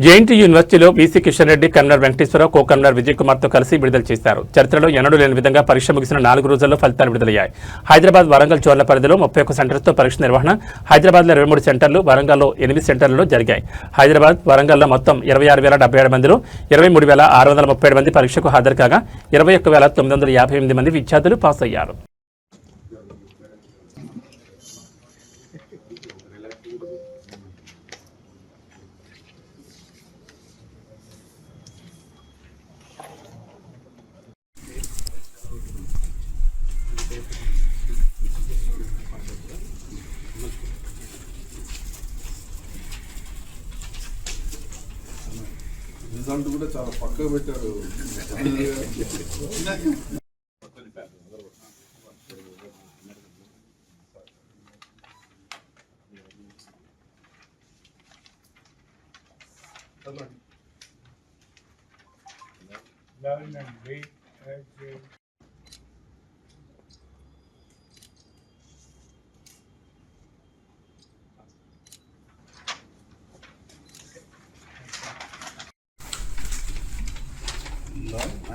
JNT యూనివర్సిటీలో VC Kishan Reddy, convener Venkateswara Rao, co convener Vijay కుమార్తో కలిసి విడుదల చేశారు. చరిత్రలో ఎన్నడూ లేని విధంగా పరీక్ష ముగిసిన 4 రోజుల్లో ఫలితాలు విడుదలయ్యాయి. హైదరాబాద్, వరంగల్ జోన్ల పరిధిలో 31 సెంటర్స్తో పరీక్ష నిర్వహణ. హైదరాబాద్లో 23 సెంటర్లు, వరంగల్లో 8 సెంటర్లలో జరిగాయి. హైదరాబాద్, వరంగల్లో మొత్తం 26,077 మందిలో 23,637 మంది పరీక్షకు హాజరు కాగా 21,958 మంది విద్యార్థులు పాస్ అయ్యారు. రిజల్ట్ కూడా చాలా పక్కగా పెట్టారు.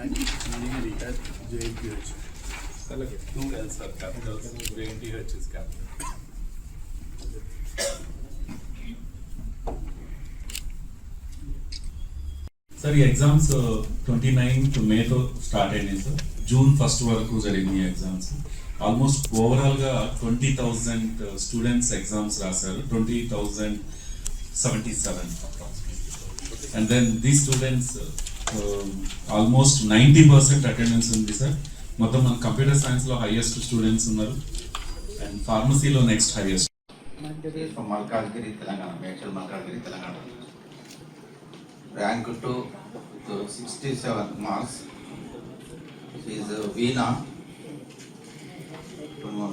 and engineering at JNTH. Two else are capitals. JNTH is capital. Sir, ఈ ఎగ్జామ్స్ 29 May తో స్టార్ట్ అయినాయి సార్. June 1 వరకు జరిగిన ఎగ్జామ్స్. ఆల్మోస్ట్ ఓవరాల్ గా 20,000 స్టూడెంట్స్ ఎగ్జామ్స్ రాశారు. 20,077 and then these students almost 90% attendance ఉంది సార్. మొత్తం మన కంప్యూటర్ సైన్స్ లో హైయెస్ట్ స్టూడెంట్స్ ఉన్నారు అండ్ ఫార్మసీలో next highest. Malkajgiri Telangana, Medchal Malkajgiri Telangana. Rank two 67 marks is Veena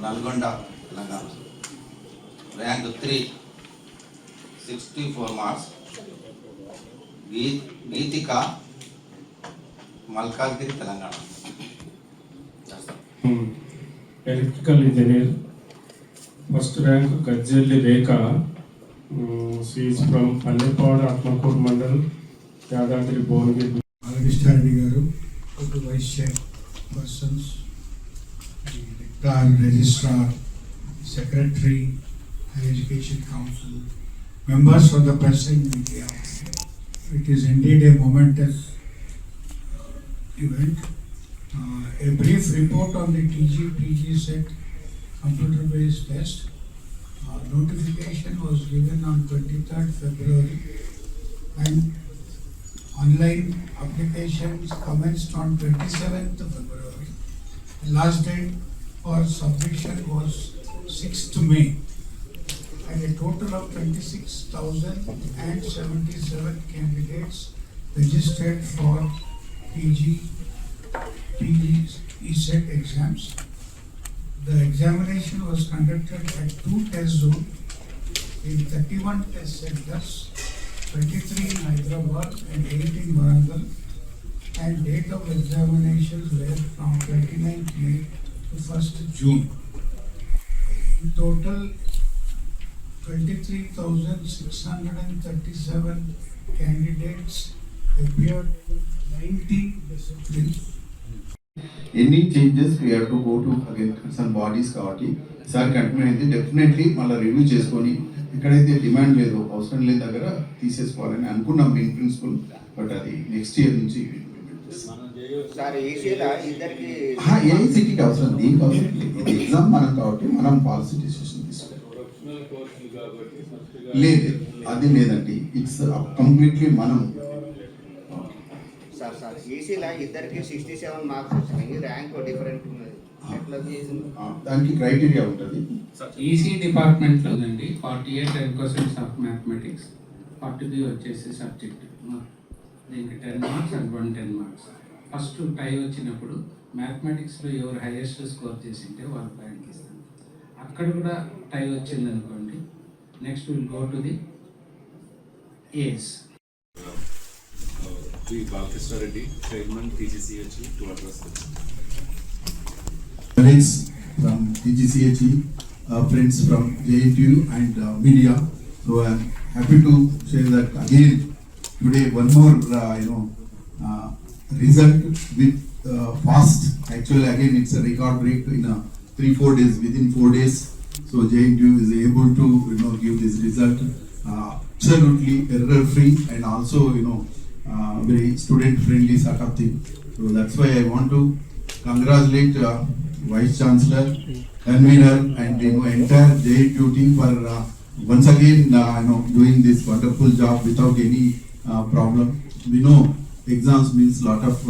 Nalgonda Telangana. Rank 3 64 marks Geethika Malkajgiri Telangana. Electrical engineer. First rank Gajjelli Rekha. She is from Pallepadu, Atmakur mandal, Yadadri Bhuvanagiri. Balakrishna Reddy garu, vice chairpersons, registrar, secretary, education council, members of the press and media. It is indeed a momentous event. A brief report on the PG set computer-based test. Notification was given on 23rd February and online applications commenced on 27th February. The last date for submission was 6th May. And a total of 26,077 candidates registered for PG ECET exams. The examination was conducted at 2 test zones in 31 test centers, 23 in Hyderabad and 8 in Warangal, and date of examinations were from 29th May to 1st June. In total, 23,637 candidates appeared in 90 disciplines. Any changes we have to go to again concerned bodies కాబట్టి sir continue అయింది. Definitely మళ్ళీ review చేసుకొని ఎక్కడైతే demand లేదో అవసరం లేని దగ్గర తీసేసుకోవాలని అనుకున్నాం మెయిన్ ప్రిన్సిపల్. బట్ అది నెక్స్ట్ ఇయర్ నుంచి ఏఐసిటీకి అవసరం, దీనికి అవసరం లేదు. ఇది ఎగ్జామ్ మనం కాబట్టి మనం పాలసీ డిసిషన్ తీసుకోవాలి. లేదు అది లేదండి, ఇట్స్ కంప్లీట్లీ మనం. సార్ ఈసీలా ఇద్దరికి 67 మార్క్స్ వచ్చినాయి, ర్యాంక్ డిఫరెంట్ ఉన్నది. దానికి క్రైటీరియా ఉంటుంది. ఈసీ డిపార్ట్మెంట్ లో అండి 48 క్వశ్చన్స్ ఆఫ్ మ్యాథమెటిక్స్, 40 వచ్చేసి సబ్జెక్ట్. దీనికి 10 మార్క్స్ అండ్ 10 మార్క్స్. ఫస్ట్ టై వచ్చినప్పుడు మ్యాథమెటిక్స్లో ఎవరు హైయెస్ట్ స్కోర్ చేసింటే వాళ్ళు పాయింట్ ఇస్తాను. అక్కడ కూడా టై వచ్చింది అనుకోండి, next will go to the ace. Balakrishna Reddy, chairman TGCH, to address this. Friends from TGCH, friends from JNTU and media. So I am happy to say that again today one more result with fast. Actually, again, it's a record break in 3-4 days. Within 4 days, so JNTU is able to give this result absolutely error free and also very student friendly sort of thing. So that's why I want to congratulate Vice Chancellor, convener, and entire JNTU team for once again doing this wonderful job without any problem. We know exams means lot of